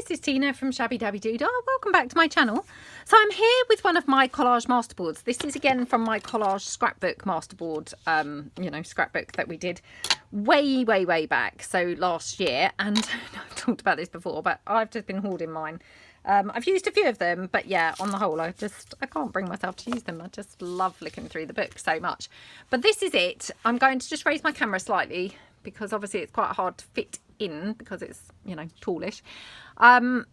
this is Tina from Shabby Dabby Doodah. Welcome back to my channel. So I'm here with one of my collage masterboards. This is again from my collage scrapbook masterboard, scrapbook that we did way back, so last year. And I've talked about this before, but I've just been hoarding mine. I've used a few of them, but yeah, on the whole, I can't bring myself to use them. I just love flicking through the book so much. But this is it. I'm going to just raise my camera slightly because obviously it's quite hard to fit in because it's, tallish. And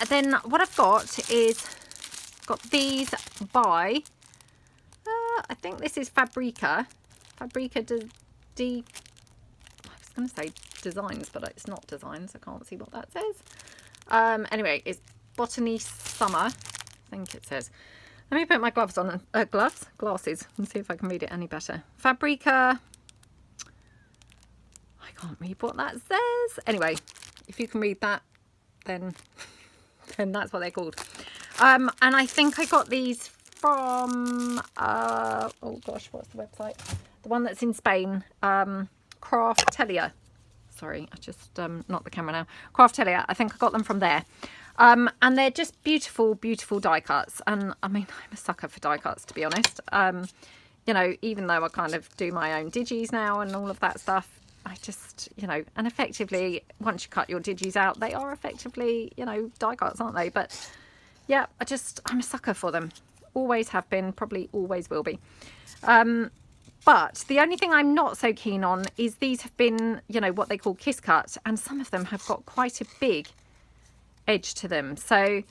then what I've got is these by, I think this is Fabrica I was going to say Designs, but it's not Designs. I can't see what that says. Anyway, it's Botany Summer, I think it says. Let me put my gloves on, glasses, and see if I can read it any better. Fabrica, I can't read what that says. Anyway, if you can read that, then that's what they're called. And I think I got these from, oh gosh, what's the website? The one that's in Spain, Craftelia. Sorry, I just knocked the camera now. Craftelia, I think I got them from there. And they're just beautiful die cuts. And I mean, I'm a sucker for die cuts, to be honest. Even though I kind of do my own digis now and all of that stuff, I just, and effectively, once you cut your digis out, they are effectively, die cuts, aren't they? But yeah, I'm a sucker for them. Always have been, probably always will be. But the only thing I'm not so keen on is these have been, what they call kiss cut, and some of them have got quite a big edge to them. So I'm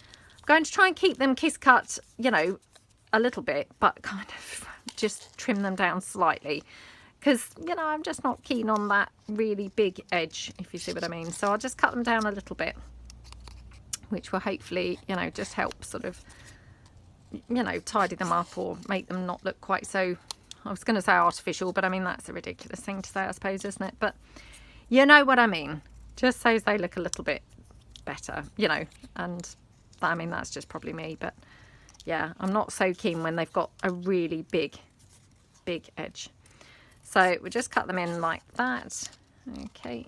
going to try and keep them kiss cut, a little bit, but kind of just trim them down slightly. Because, I'm just not keen on that really big edge, if you see what I mean. So I'll just cut them down a little bit, which will hopefully, just help sort of, tidy them up or make them not look quite so, I was going to say artificial, but I mean, that's a ridiculous thing to say, I suppose, isn't it? But you know what I mean. Just so they look a little bit better, and I mean, that's just probably me. But yeah, I'm not so keen when they've got a really big edge. So we'll just cut them in like that. Okay.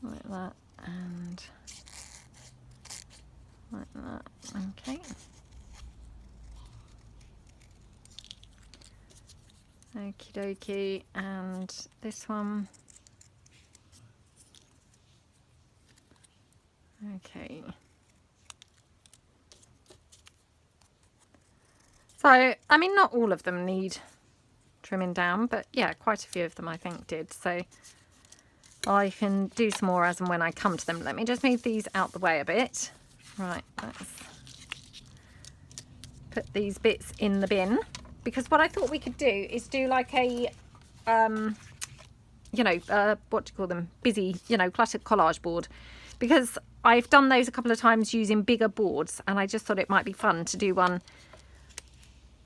Like that and like that. Okay. Okie dokie. And this one. Okay. So, I mean, not all of them need trimming down, but yeah, quite a few of them I think did. So I can do some more as and when I come to them. Let me just move these out the way a bit. Right, let's put these bits in the bin, because what I thought we could do is do like a what do you call them, busy, cluttered collage board, because I've done those a couple of times using bigger boards, and I just thought it might be fun to do one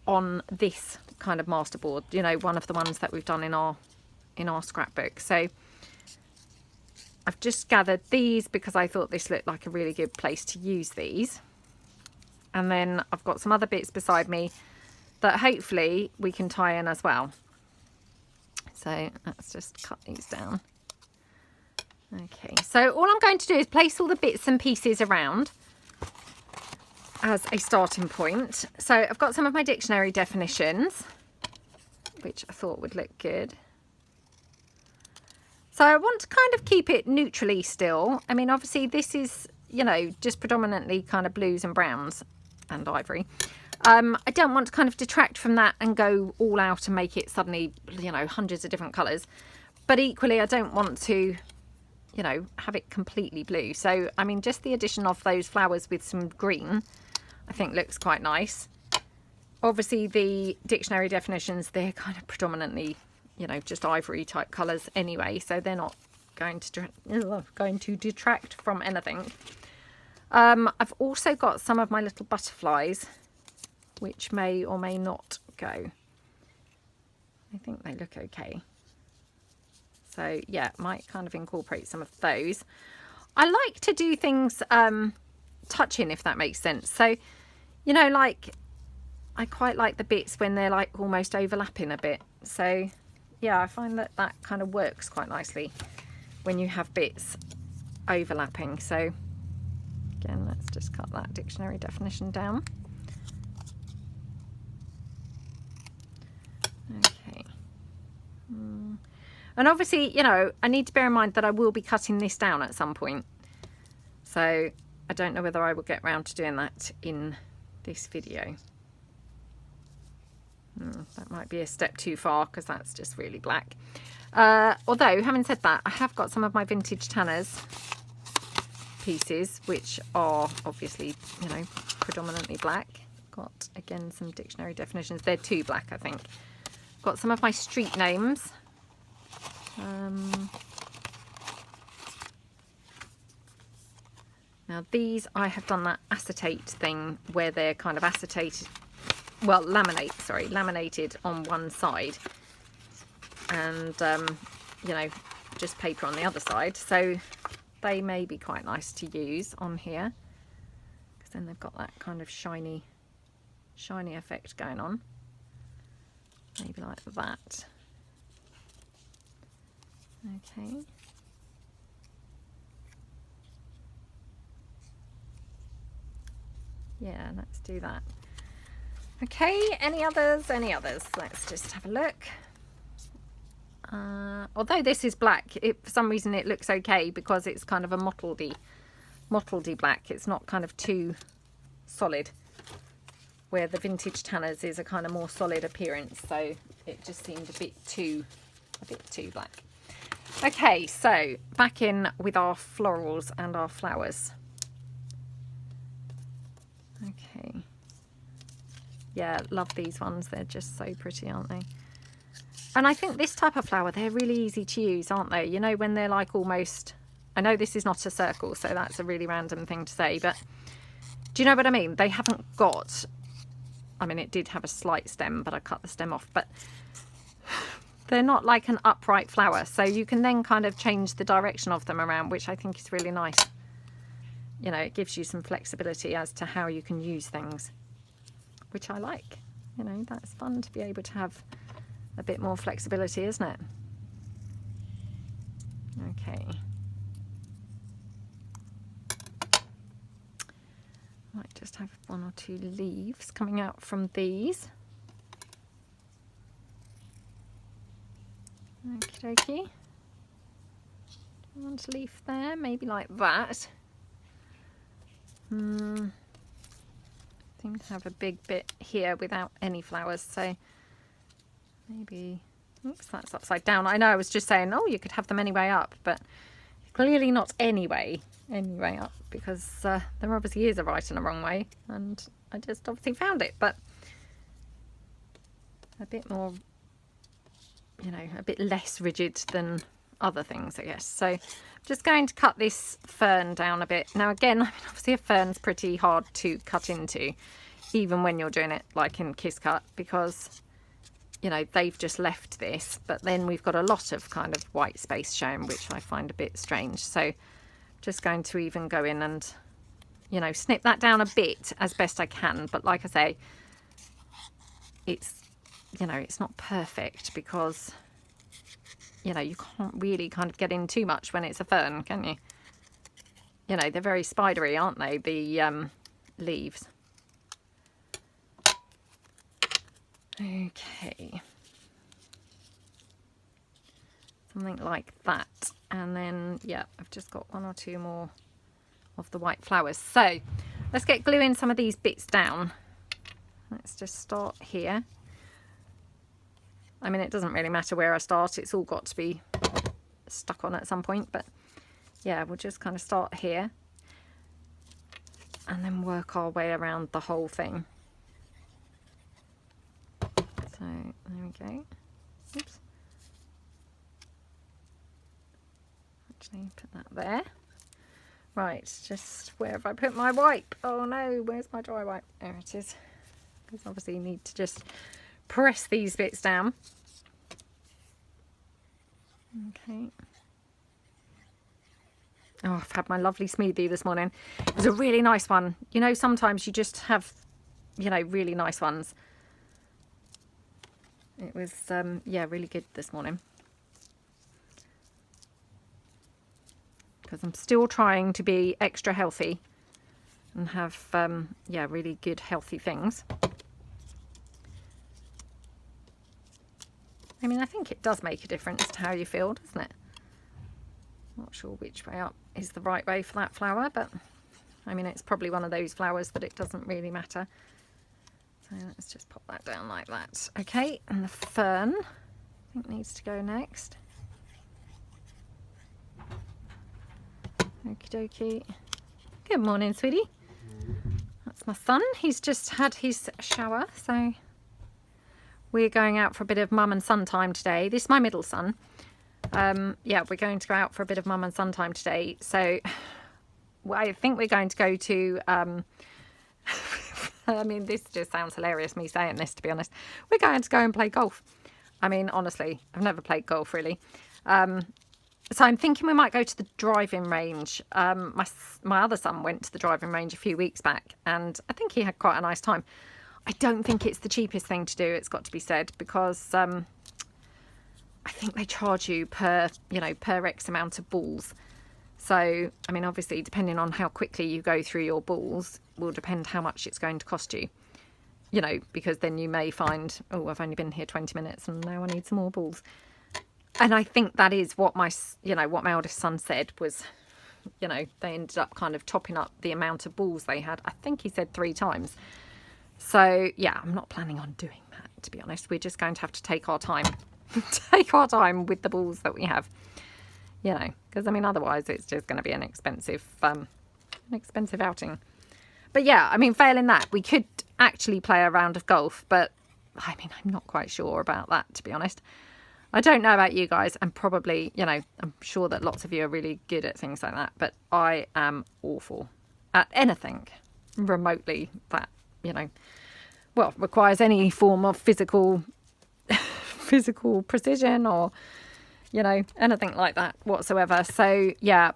on this kind of masterboard, one of the ones that we've done in our scrapbook. So I've just gathered these because I thought this looked like a really good place to use these. And then I've got some other bits beside me that hopefully we can tie in as well. So let's just cut these down. Okay, so all I'm going to do is place all the bits and pieces around as a starting point. So I've got some of my dictionary definitions, which I thought would look good. So I want to kind of keep it neutrally still. I mean, obviously this is, just predominantly kind of blues and browns and ivory. I don't want to kind of detract from that and go all out and make it suddenly, hundreds of different colours. But equally, I don't want to, have it completely blue. So, I mean, just the addition of those flowers with some green, I think looks quite nice. Obviously the dictionary definitions, they're kind of predominantly, just ivory type colours anyway, so they're not going to detract from anything. I've also got some of my little butterflies, which may or may not go. I think they look okay. So yeah, might kind of incorporate some of those. I like to do things touching, if that makes sense. So, like I quite like the bits when they're like almost overlapping a bit. So yeah, I find that kind of works quite nicely when you have bits overlapping. So again, let's just cut that dictionary definition down. Okay. And obviously, you know, I need to bear in mind that I will be cutting this down at some point. So I don't know whether I will get around to doing that in this video. That might be a step too far because that's just really black. Although, having said that, I have got some of my vintage tanners pieces, which are obviously, you know, predominantly black. Got, again, some dictionary definitions. They're too black, I think. Got some of my street names. Now these, I have done that acetate thing where they're kind of laminated on one side, and you know, just paper on the other side, so they may be quite nice to use on here because then they've got that kind of shiny effect going on, maybe like that. Okay. Yeah, let's do that. Okay, any others? Let's just have a look. Although this is black, for some reason it looks okay because it's kind of a mottledy black. It's not kind of too solid, where the vintage tanners is a kind of more solid appearance, so it just seemed a bit too black. Okay, so back in with our florals and our flowers. Okay. Yeah, love these ones. They're just so pretty, aren't they? And I think this type of flower, they're really easy to use, aren't they? You know, when they're like almost... I know this is not a circle, so that's a really random thing to say, but do you know what I mean? They haven't got... I mean, it did have a slight stem, but I cut the stem off, but they're not like an upright flower, so you can then kind of change the direction of them around, which I think is really nice. You know, it gives you some flexibility as to how you can use things, which I like. You know, that's fun to be able to have a bit more flexibility, isn't it? Okay. Might just have one or two leaves coming out from these. Okie dokie. One leaf there, maybe like that. Seem to have a big bit here without any flowers, so maybe, oops, that's upside down. I know I was just saying, oh, you could have them any way up, but clearly not any way up, because there obviously is a right and a wrong way, and I just obviously found it, but a bit more, you know, a bit less rigid than other things, I guess. So just going to cut this fern down a bit. Now again, I mean, obviously a fern's pretty hard to cut into, even when you're doing it like in Kiss Cut, because, you know, they've just left this, but then we've got a lot of kind of white space shown, which I find a bit strange. So just going to even go in and, you know, snip that down a bit as best I can. But like I say, it's, you know, it's not perfect because, you know, you can't really kind of get in too much when it's a fern, can you? You know, they're very spidery, aren't they, the leaves? Okay. Something like that. And then, yeah, I've just got one or two more of the white flowers. So let's get gluing some of these bits down. Let's just start here. I mean, it doesn't really matter where I start. It's all got to be stuck on at some point. But yeah, we'll just kind of start here and then work our way around the whole thing. So there we go. Oops. Actually, put that there. Right, just where have I put my wipe? Oh no, where's my dry wipe? There it is. Because obviously you need to just press these bits down. Okay. Oh, I've had my lovely smoothie this morning. It was a really nice one. You know, sometimes you just have, you know, really nice ones. It was, yeah, really good this morning. because I'm still trying to be extra healthy and have, yeah, really good healthy things. I mean, I think it does make a difference to how you feel, doesn't it? Not sure which way up is the right way for that flower, but I mean, it's probably one of those flowers that it doesn't really matter. So let's just pop that down like that. Okay, and the fern, I think, needs to go next. Okie dokie. Good morning, sweetie. That's my son. He's just had his shower, so we're going out for a bit of mum and son time today. This is my middle son. Yeah, we're going to go out for a bit of mum and son time today. So I think we're going to go to, I mean, this just sounds hilarious, me saying this, to be honest. We're going to go and play golf. I mean, honestly, I've never played golf, really. So I'm thinking we might go to the driving range. My other son went to the driving range a few weeks back, and I think he had quite a nice time. I don't think it's the cheapest thing to do, it's got to be said, because I think they charge you per, you know, per X amount of balls. So, I mean, obviously, depending on how quickly you go through your balls will depend how much it's going to cost you. You know, because then you may find, oh, I've only been here 20 minutes and now I need some more balls. And I think that is what my, you know, what my eldest son said was, you know, they ended up kind of topping up the amount of balls they had. I think he said 3 times. So, yeah, I'm not planning on doing that, to be honest. We're just going to have to take our time. Take our time with the balls that we have. You know, because, I mean, otherwise it's just going to be an expensive outing. But, yeah, I mean, failing that, we could actually play a round of golf. But, I mean, I'm not quite sure about that, to be honest. I don't know about you guys, and probably, you know, I'm sure that lots of you are really good at things like that, but I am awful at anything remotely that, you know, well, requires any form of physical precision or, you know, anything like that whatsoever. So, yeah,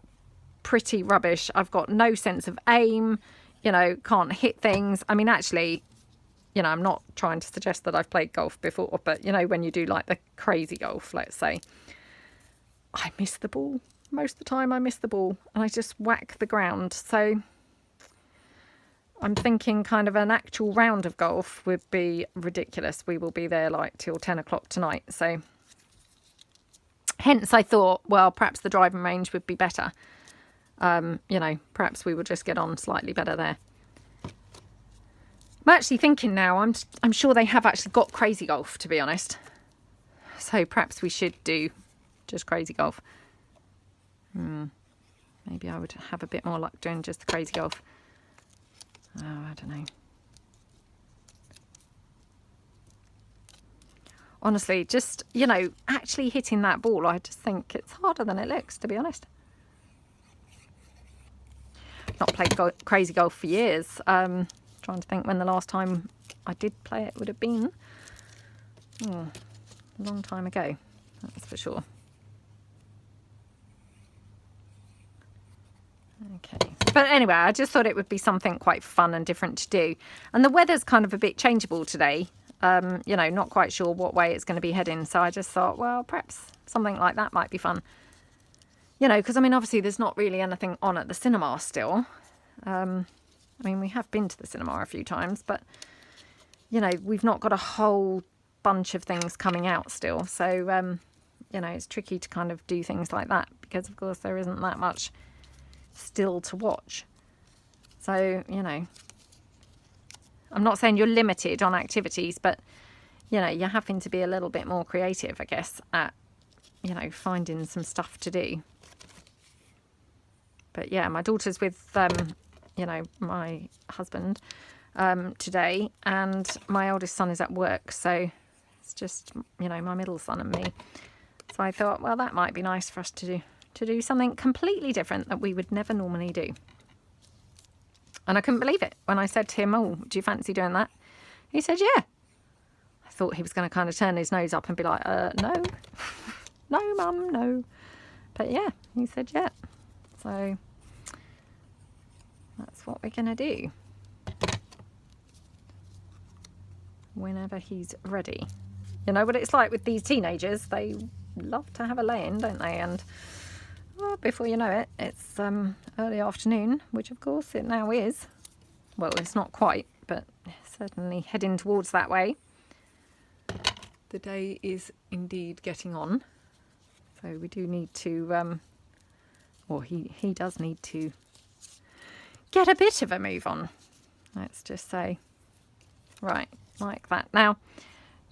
pretty rubbish. I've got no sense of aim, you know, can't hit things. I mean, actually, you know, I'm not trying to suggest that I've played golf before, but, you know, when you do like the crazy golf, let's say, I miss the ball. Most of the time I miss the ball and I just whack the ground. So I'm thinking kind of an actual round of golf would be ridiculous. We will be there like till 10 o'clock tonight. So hence I thought, well, perhaps the driving range would be better. You know, perhaps we will just get on slightly better there. I'm actually thinking now, I'm sure they have actually got crazy golf, to be honest. So perhaps we should do just crazy golf. Maybe I would have a bit more luck doing just the crazy golf. Oh, I don't know. Honestly, just, you know, actually hitting that ball, I just think it's harder than it looks, to be honest. Not played crazy golf for years. Trying to think when the last time I did play it would have been. Oh, a long time ago, that's for sure. Okay, but anyway, I just thought it would be something quite fun and different to do. And the weather's kind of a bit changeable today. You know, not quite sure what way it's going to be heading. So I just thought, well, perhaps something like that might be fun. You know, because I mean, obviously there's not really anything on at the cinema still. I mean, we have been to the cinema a few times, but, you know, we've not got a whole bunch of things coming out still. So, you know, it's tricky to kind of do things like that because, of course, there isn't that much still to watch. So, you know, I'm not saying you're limited on activities, but, you know, you're having to be a little bit more creative, I guess, at, you know, finding some stuff to do. But, yeah, my daughter's with you know, my husband today, and my oldest son is at work, so it's just, you know, my middle son and me. So I thought, well, that might be nice for us to do something completely different that we would never normally do. And I couldn't believe it when I said to him, oh, do you fancy doing that? He said, yeah. I thought he was going to kind of turn his nose up and be like, no, no, mum, no. But yeah, he said, yeah. So that's what we're going to do whenever he's ready. You know what it's like with these teenagers? They love to have a lay-in, don't they? And Oh, before you know it, it's early afternoon, which of course it now is. Well, it's not quite, but certainly heading towards that way. The day is indeed getting on. So we do need to, or he does need to get a bit of a move on. Let's just say, right, like that. Now,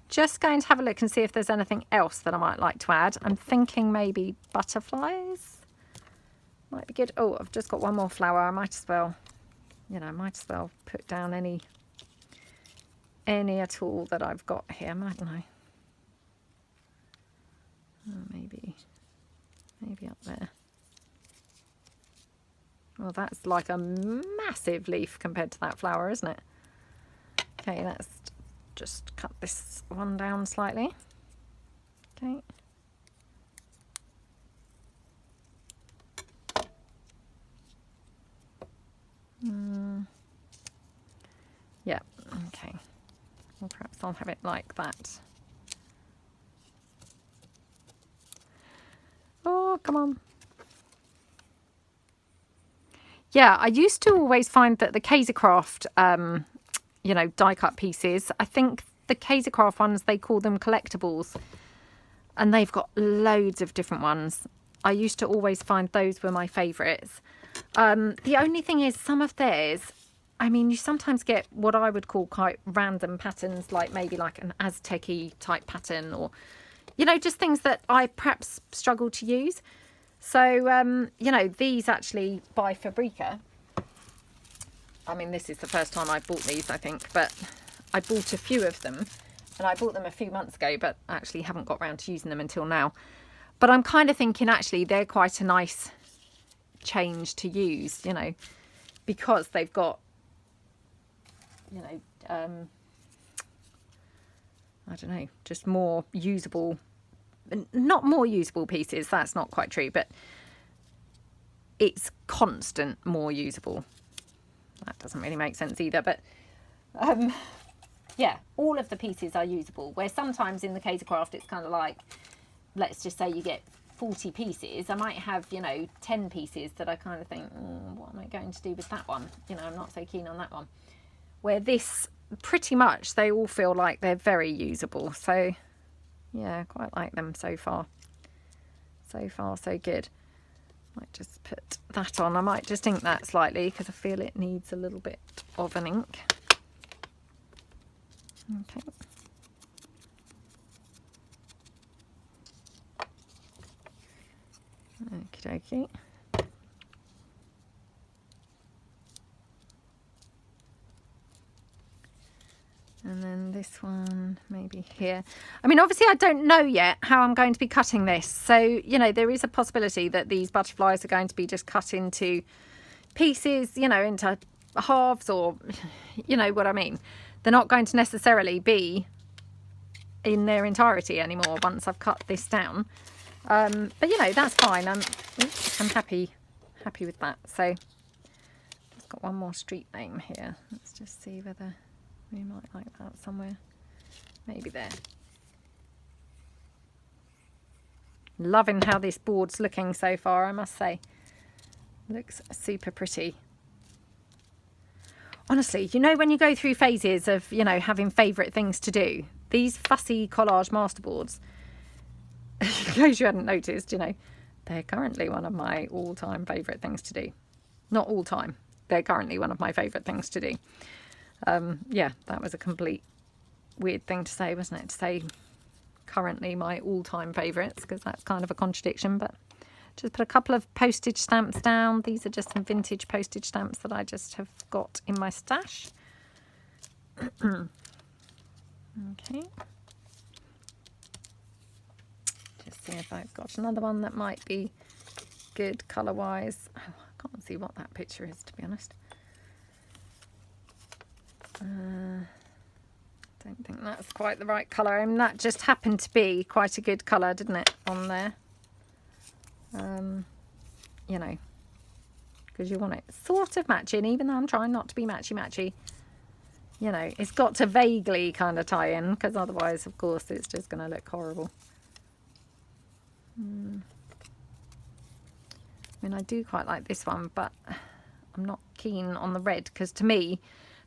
just going to have a look and see if there's anything else that I might like to add. I'm thinking maybe butterflies might be good. Oh, I've just got one more flower. I might as well, you know, put down any at all that I've got here, mightn't I? Oh, maybe up there. Well, that's like a massive leaf compared to that flower, isn't it? Okay, let's just cut this one down slightly. Okay. Yeah, okay. Well, perhaps I'll have it like that. Oh, come on. Yeah, I used to always find that the Kaisercraft, you know, die cut pieces, I think the Kaisercraft ones, they call them collectibles, and they've got loads of different ones. I used to always find those were my favourites. The only thing is some of theirs, I mean, you sometimes get what I would call quite random patterns, like maybe like an Aztec-y type pattern, or, you know, just things that I perhaps struggle to use. So, you know, these actually by Fabrica, I mean, this is the first time I've bought these, I think, but I bought a few of them, and I bought them a few months ago, but actually haven't got around to using them until now. But I'm kind of thinking actually they're quite a nice change to use, you know, because they've got, you know, I don't know, just more usable, not more usable pieces, that's not quite true, but it's constant more usable. That doesn't really make sense either, but yeah, all of the pieces are usable, where sometimes in the Kaisercraft it's kind of like, let's just say you get 40 pieces, I might have, you know, 10 pieces that I kind of think, what am I going to do with that one? You know, I'm not so keen on that one. Where this, pretty much, they all feel like they're very usable. So, yeah, quite like them so far. So far, so good. Might just put that on. I might just ink that slightly because I feel it needs a little bit of an ink. Okay. Okie dokie. And then this one maybe here. I mean, obviously I don't know yet how I'm going to be cutting this. So, you know, there is a possibility that these butterflies are going to be just cut into pieces, you know, into halves, or, you know what I mean. They're not going to necessarily be in their entirety anymore once I've cut this down. But, you know, that's fine. I'm happy with that. So, just got one more street name here. Let's just see whether we might like that somewhere. Maybe there. Loving how this board's looking so far, I must say. Looks super pretty. Honestly, you know, when you go through phases of, you know, having favourite things to do, these fussy collage masterboards, in case you hadn't noticed, you know, they're currently one of my all-time favourite things to do. Not all time. They're currently one of my favourite things to do. Yeah, that was a complete weird thing to say, wasn't it? To say currently my all-time favourites, because that's kind of a contradiction. But just put a couple of postage stamps down. These are just some vintage postage stamps that I just have got in my stash. Okay. Just see if I've got another one that might be good colour-wise. Oh, I can't see what that picture is, to be honest. Don't think that's quite the right colour. I mean, that just happened to be quite a good colour, didn't it, on there? You know, because you want it sort of matching, even though I'm trying not to be matchy-matchy. You know, it's got to vaguely kind of tie in, because otherwise, of course, it's just going to look horrible. I mean, I do quite like this one, but I'm not keen on the red because to me,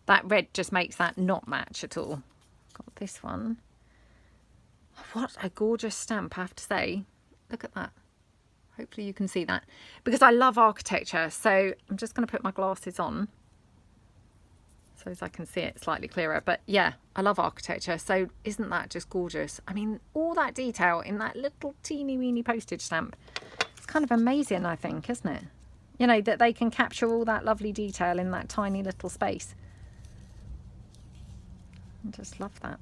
that red just makes that not match at all. Got this one. What a gorgeous stamp, I have to say. Look at that. Hopefully you can see that. Because I love architecture, so I'm just going to put my glasses on so as I can see it slightly clearer. But yeah, I love architecture, so isn't that just gorgeous? I mean, all that detail in that little teeny weeny postage stamp. It's kind of amazing, I think, isn't it? You know, that they can capture all that lovely detail in that tiny little space. I just love that.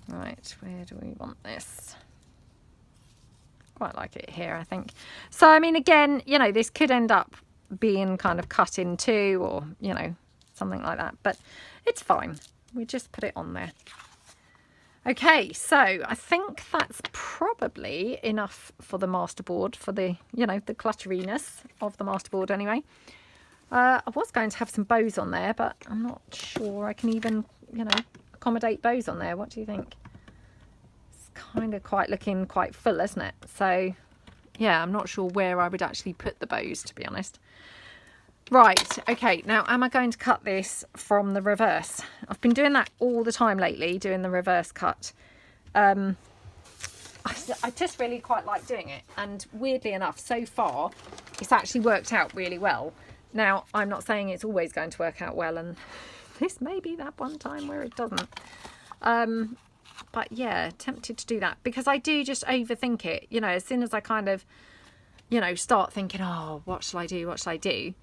Right, where do we want this? Quite like it here, I think. So, I mean, again, you know, this could end up being kind of cut in two or, you know, something like that. But it's fine. We just put it on there. Okay, so I think that's probably enough for the masterboard, for the, you know, the clutteriness of the masterboard anyway. I was going to have some bows on there, but I'm not sure I can even, you know, accommodate bows on there. What do you think? It's kind of looking quite full, isn't it? So yeah, I'm not sure where I would actually put the bows, to be honest. Right, okay, now am I going to cut this from the reverse? I've been doing that all the time lately, doing the reverse cut. I just really quite like doing it, and weirdly enough, so far it's actually worked out really well. Now, I'm not saying it's always going to work out well, and this may be that one time where it doesn't. But yeah, tempted to do that because I do just overthink it. You know, as soon as I kind of, you know, start thinking, oh, what shall I do? What shall I do?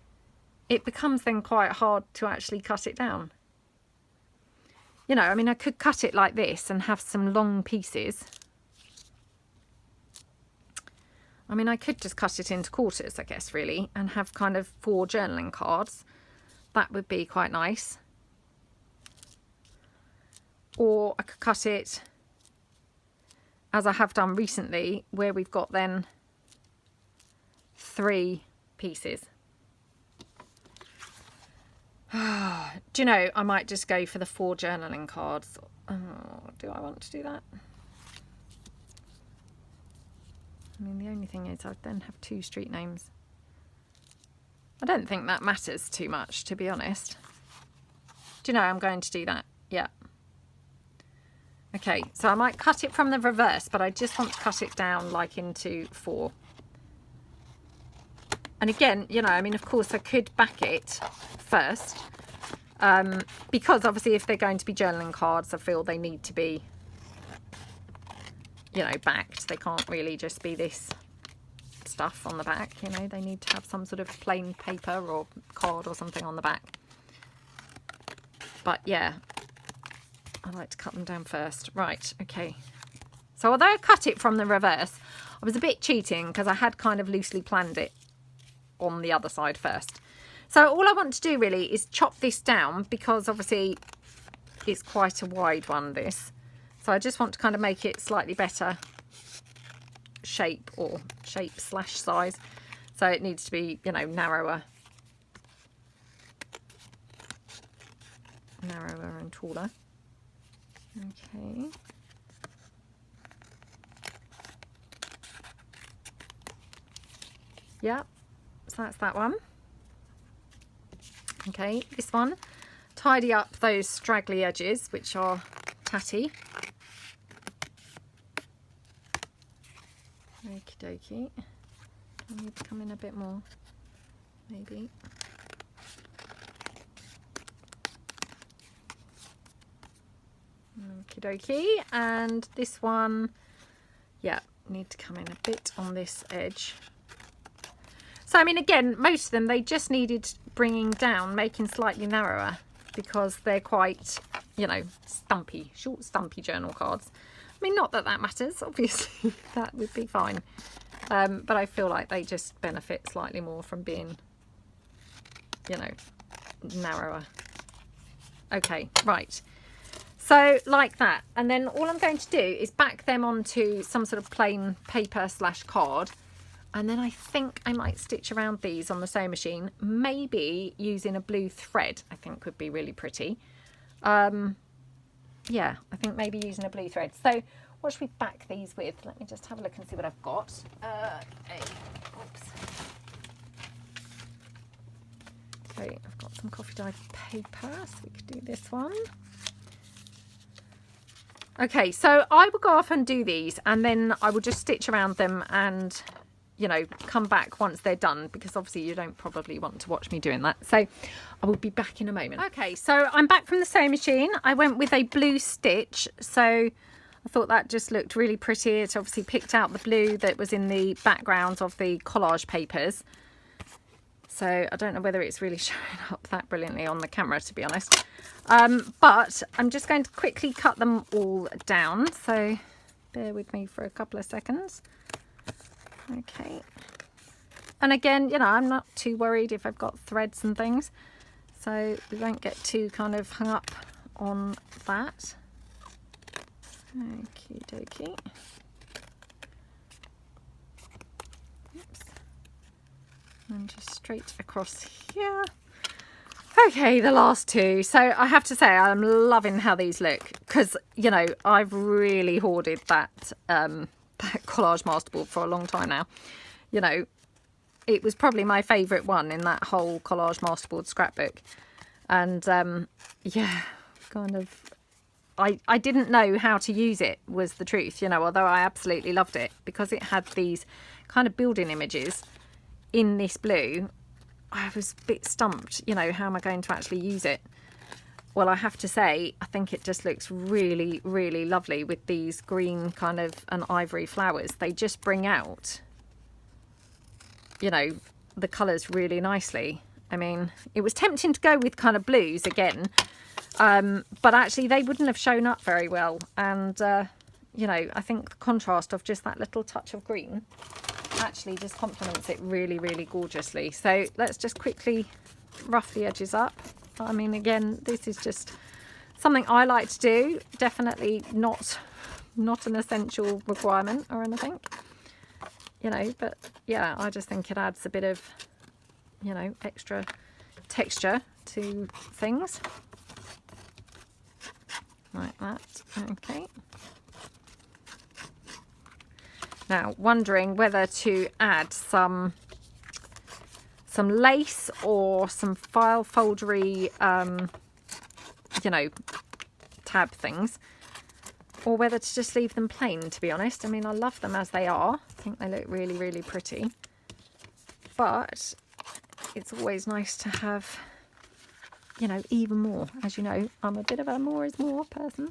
It becomes then quite hard to actually cut it down. You know, I mean, I could cut it like this and have some long pieces. I mean, I could just cut it into quarters, I guess, really, and have kind of 4 journaling cards. That would be quite nice. Or I could cut it, as I have done recently, where we've got then 3 pieces. Do you know, I might just go for the 4 journaling cards. Oh, do I want to do that? I mean, the only thing is I'd then have 2 street names. I don't think that matters too much, to be honest. Do you know, I'm going to do that. Yeah. Okay, so I might cut it from the reverse, but I just want to cut it down like into 4. And again, you know, I mean, of course I could back it first, because obviously if they're going to be journaling cards, I feel they need to be, you know, backed. They can't really just be this stuff on the back, you know, they need to have some sort of plain paper or card or something on the back. But yeah, I like to cut them down first. Right, okay. So although I cut it from the reverse, I was a bit cheating because I had kind of loosely planned it on the other side first. So all I want to do really is chop this down because obviously it's quite a wide one, this. So I just want to kind of make it slightly better shape or shape/size. So it needs to be, you know, narrower and taller. Okay. Yeah, so that's that one. Okay, this one, tidy up those straggly edges which are tatty. Okie dokie. I need to come in a bit more, maybe. Okie dokie. And this one, yeah, need to come in a bit on this edge. So, I mean, again, most of them, they just needed bringing down, making slightly narrower because they're quite, you know, stumpy, short, stumpy journal cards. I mean, not that that matters, obviously, that would be fine. But I feel like they just benefit slightly more from being, you know, narrower. Okay, right. So like that. And then all I'm going to do is back them onto some sort of plain paper/card. And then I think I might stitch around these on the sewing machine, maybe using a blue thread, I think would be really pretty. Yeah, I think maybe using a blue thread. So what should we back these with? Let me just have a look and see what I've got. A Okay, I've got some coffee dye paper, so we could do this one. Okay, so I will go off and do these, and then I will just stitch around them and, you know, come back once they're done, because obviously you don't probably want to watch me doing that. So I will be back in a moment. Okay, so I'm back from the sewing machine. I went with a blue stitch, so I thought that just looked really pretty. It obviously picked out the blue that was in the background of the collage papers. So I don't know whether it's really showing up that brilliantly on the camera, to be honest. But I'm just going to quickly cut them all down. So bear with me for a couple of seconds. Okay. And again, you know, I'm not too worried if I've got threads and things. So we won't get too kind of hung up on that. Okie dokie. And just straight across here. Okay, the last two. So I have to say I'm loving how these look, because, you know, I've really hoarded that that collage masterboard for a long time now. You know, it was probably my favourite one in that whole collage masterboard scrapbook. And yeah, kind of I didn't know how to use it, was the truth, you know, although I absolutely loved it, because it had these kind of building images in this blue. I was a bit stumped, you know, how am I going to actually use it? Well, I have to say, I think it just looks really, really lovely with these green kind of and ivory flowers. They just bring out, you know, the colours really nicely. I mean, it was tempting to go with kind of blues again, but actually they wouldn't have shown up very well. And, you know, I think the contrast of just that little touch of green actually just complements it really, really gorgeously. So let's just quickly rough the edges up. I mean, again, this is just something I like to do. Definitely not an essential requirement or anything, you know, but yeah, I just think it adds a bit of, you know, extra texture to things like that. Okay. Now, wondering whether to add some lace or some file foldery, you know, tab things, or whether to just leave them plain, to be honest. I mean, I love them as they are. I think they look really, really pretty. But it's always nice to have, you know, even more. As you know, I'm a bit of a more is more person.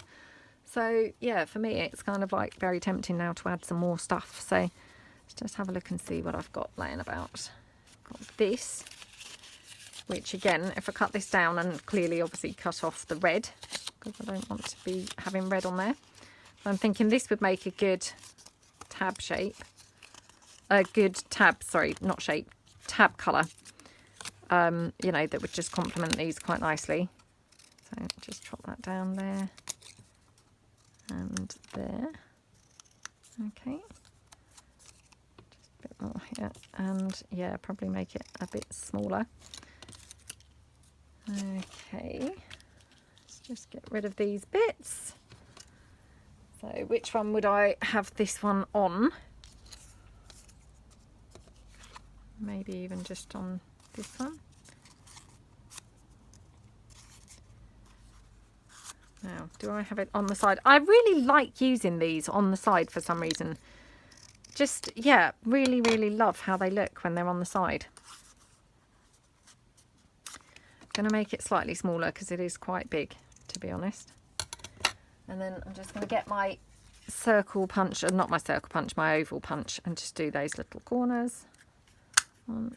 So yeah, for me, it's kind of like very tempting now to add some more stuff. So let's just have a look and see what I've got laying about. Got this, which again, if I cut this down and clearly obviously cut off the red, because I don't want to be having red on there. I'm thinking this would make a good tab shape. A good tab, sorry, not shape, tab colour. You know, that would just complement these quite nicely. So just chop that down there. And there. Okay. Just a bit more here. And yeah, probably make it a bit smaller. Okay. Let's just get rid of these bits. So which one would I have this one on? Maybe even just on this one. Now, do I have it on the side? I really like using these on the side for some reason. Just, yeah, really, really love how they look when they're on the side. I'm going to make it slightly smaller because it is quite big, to be honest. And then I'm just going to get my circle punch, or not my circle punch, my oval punch, and just do those little corners. One.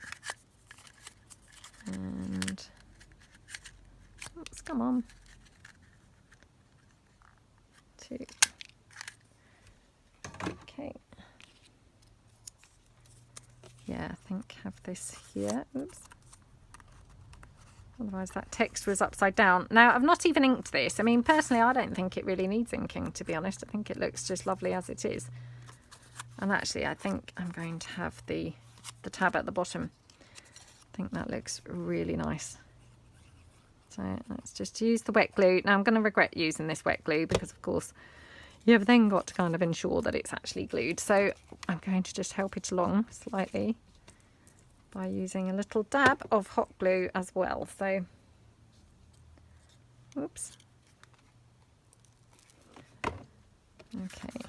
And, oops, come on. Two. Okay. Yeah, I think have this here. Oops. Otherwise that text was upside down. Now, I've not even inked this. I mean, personally, I don't think it really needs inking, to be honest. I think it looks just lovely as it is. And actually, I think I'm going to have the tab at the bottom. I think that looks really nice. So let's just use the wet glue. Now I'm going to regret using this wet glue because of course you've then got to kind of ensure that it's actually glued. So I'm going to just help it along slightly by using a little dab of hot glue as well. So, oops. Okay,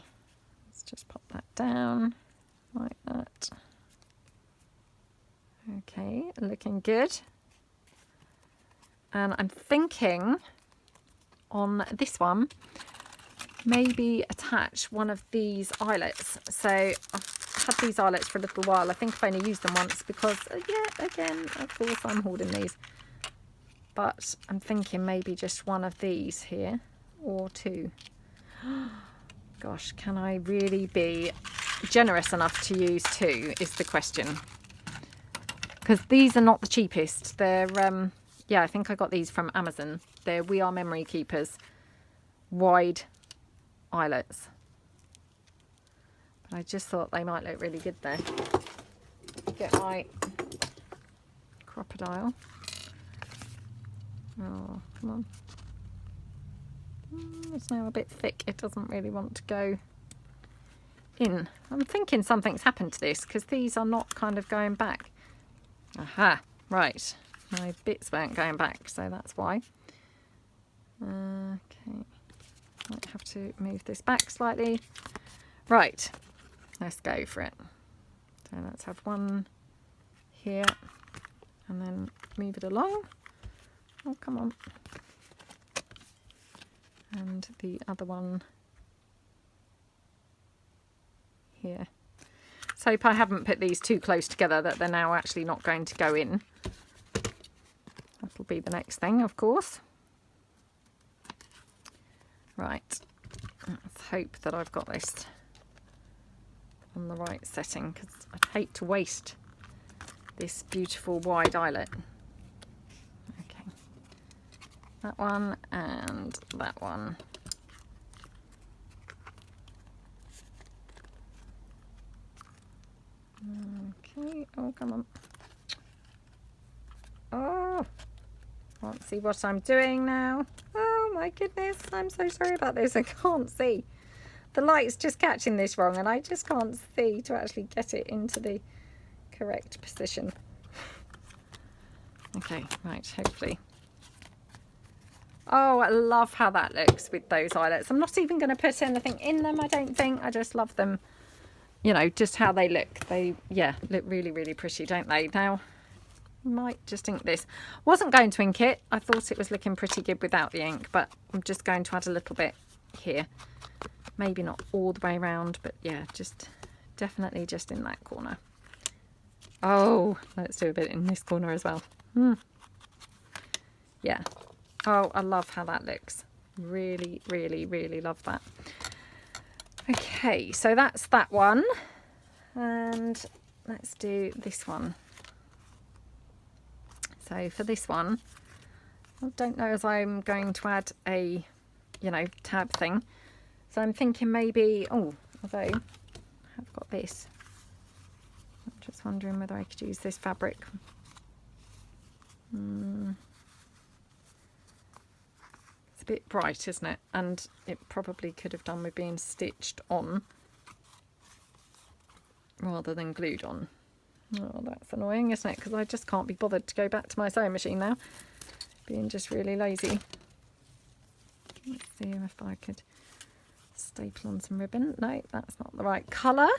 let's just pop that down like that. Okay, looking good. And I'm thinking on this one, maybe attach one of these eyelets. So I've had these eyelets for a little while. I think I've only used them once because, yeah, again, of course I'm hoarding these. But I'm thinking maybe just one of these here, or two. Gosh, can I really be generous enough to use two is the question. Because these are not the cheapest. They're, yeah, I think I got these from Amazon. They're We Are Memory Keepers wide eyelets. But I just thought they might look really good there. Get my crocodile. Oh, come on. It's now a bit thick. It doesn't really want to go in. I'm thinking something's happened to this because these are not kind of going back. Aha, right. My bits weren't going back, so that's why. Okay. Might have to move this back slightly. Right. Let's go for it. So let's have one here and then move it along. Oh, come on. And the other one here. So hope I haven't put these too close together that they're now actually not going to go in. That'll be the next thing, of course. Right. Let's hope that I've got this on the right setting because I'd hate to waste this beautiful wide eyelet. Okay. That one and that one. Okay, oh, come on. Oh, can't see what I'm doing now. Oh my goodness, I'm so sorry about this. I can't see. The light's just catching this wrong and I just can't see to actually get it into the correct position. Okay, right, hopefully. Oh, I love how that looks with those eyelets. I'm not even going to put anything in them, I don't think. I just love them, you know, just how they look. They, yeah, look really, really pretty, don't they? Now, I might just ink this. Wasn't going to ink it. I thought it was looking pretty good without the ink, but I'm just going to add a little bit here. Maybe not all the way around, but yeah, just definitely just in that corner. Oh, let's do a bit in this corner as well. Yeah. Oh, I love how that looks. Really, really, really love that. Okay, so that's that one. And let's do this one. So for this one, I don't know as I'm going to add a, you know, tab thing. So I'm thinking maybe, oh, although I've got this. I'm just wondering whether I could use this fabric. It's a bit bright, isn't it? And it probably could have done with being stitched on rather than glued on. Oh, that's annoying, isn't it? Because I just can't be bothered to go back to my sewing machine now. Being just really lazy. Let's see if I could staple on some ribbon. No, that's not the right colour.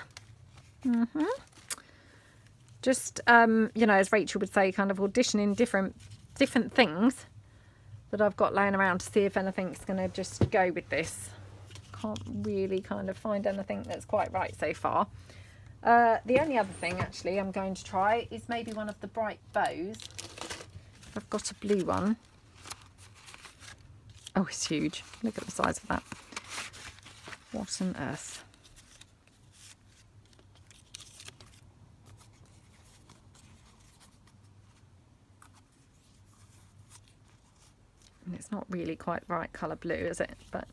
Just, you know, as Rachel would say, kind of auditioning different things that I've got laying around to see if anything's going to just go with this. Can't really kind of find anything that's quite right so far. The only other thing actually I'm going to try is maybe one of the bright bows. I've got a blue one. Oh, it's huge. Look at the size of that. What on earth? And it's not really quite the right colour blue, is it? But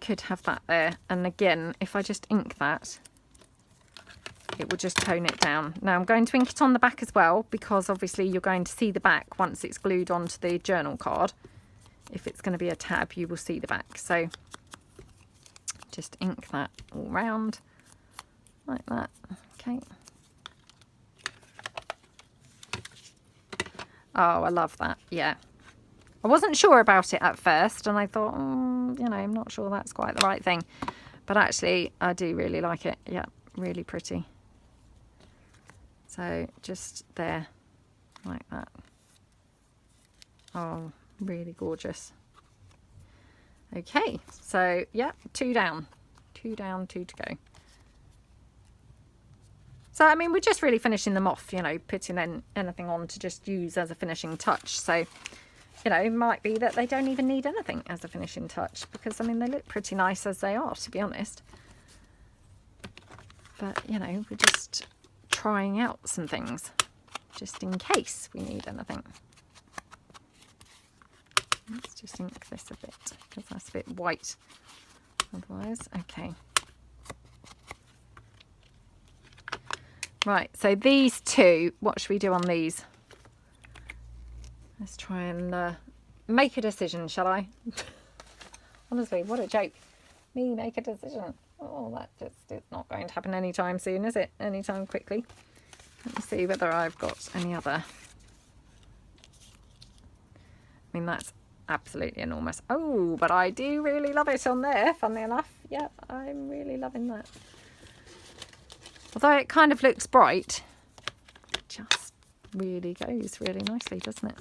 could have that there. And again, if I just ink that, it will just tone it down. Now I'm going to ink it on the back as well, because obviously you're going to see the back once it's glued onto the journal card. If it's going to be a tab, you will see the back. So just ink that all round like that. Okay. Oh, I love that. Yeah. I wasn't sure about it at first, and I thought, you know, I'm not sure that's quite the right thing. But actually, I do really like it. Yeah, really pretty. So just there, like that. Oh, really gorgeous. Okay, so yeah, 2 down. 2 down, 2 to go. So, I mean, we're just really finishing them off, you know, putting anything on to just use as a finishing touch. So, you know, it might be that they don't even need anything as a finishing touch because, I mean, they look pretty nice as they are, to be honest. But, you know, we're just trying out some things just in case we need anything. Let's just ink this a bit because that's a bit white otherwise. Okay. Right, so these two, what should we do on these? Let's try and make a decision, shall I? Honestly, what a joke. Me make a decision. Oh, that just is not going to happen anytime soon, is it? Anytime quickly. Let me see whether I've got any other. I mean, that's absolutely enormous. Oh, but I do really love it on there, funnily enough. Yeah, I'm really loving that. Although it kind of looks bright, it just really goes really nicely, doesn't it?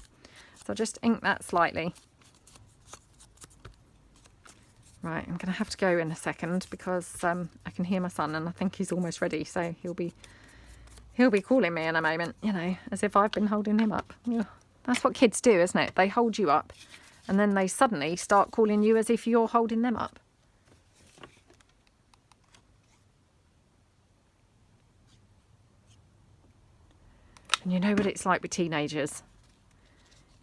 So I'll just ink that slightly. Right, I'm going to have to go in a second because I can hear my son and I think he's almost ready. So he'll be calling me in a moment, you know, as if I've been holding him up. Ugh. That's what kids do, isn't it? They hold you up and then they suddenly start calling you as if you're holding them up. And you know what it's like with teenagers?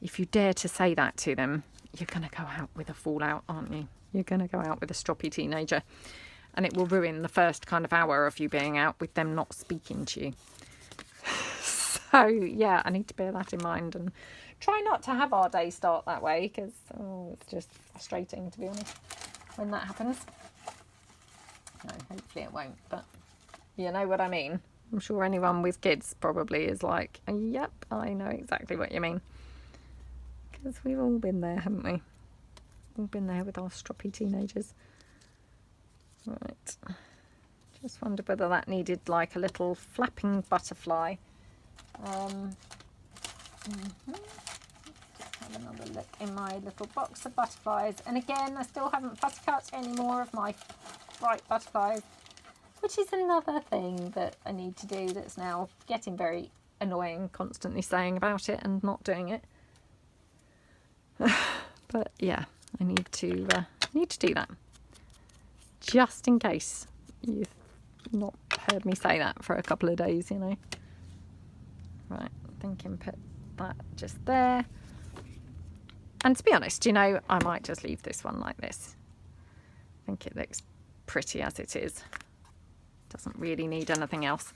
If you dare to say that to them, you're going to go out with a fallout, aren't you? You're going to go out with a stroppy teenager. And it will ruin the first kind of hour of you being out with them not speaking to you. So, yeah, I need to bear that in mind and try not to have our day start that way because, it's just frustrating, to be honest, when that happens. No, hopefully it won't, but you know what I mean. I'm sure anyone with kids probably is like, yep, I know exactly what you mean. Because we've all been there, haven't we? All been there with our stroppy teenagers. Right. Just wondered whether that needed like a little flapping butterfly. Just have another look in my little box of butterflies. And again, I still haven't fussy cut any more of my bright butterflies, which is another thing that I need to do that's now getting very annoying, constantly saying about it and not doing it. But yeah, I need to do that. Just in case you've not heard me say that for a couple of days, you know. Right, thinking put that just there. And to be honest, you know, I might just leave this one like this. I think it looks pretty as it is. Doesn't really need anything else.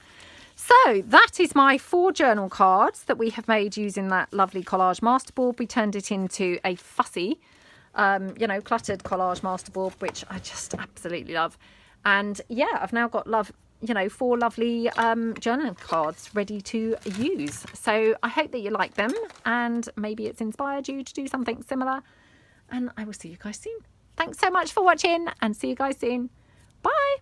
So that is my 4 journal cards that we have made using that lovely collage masterboard. We turned it into a fussy, you know, cluttered collage masterboard, which I just absolutely love. And yeah, I've now got 4 lovely journaling cards ready to use. So I hope that you like them and maybe it's inspired you to do something similar. And I will see you guys soon. Thanks so much for watching and see you guys soon. Bye.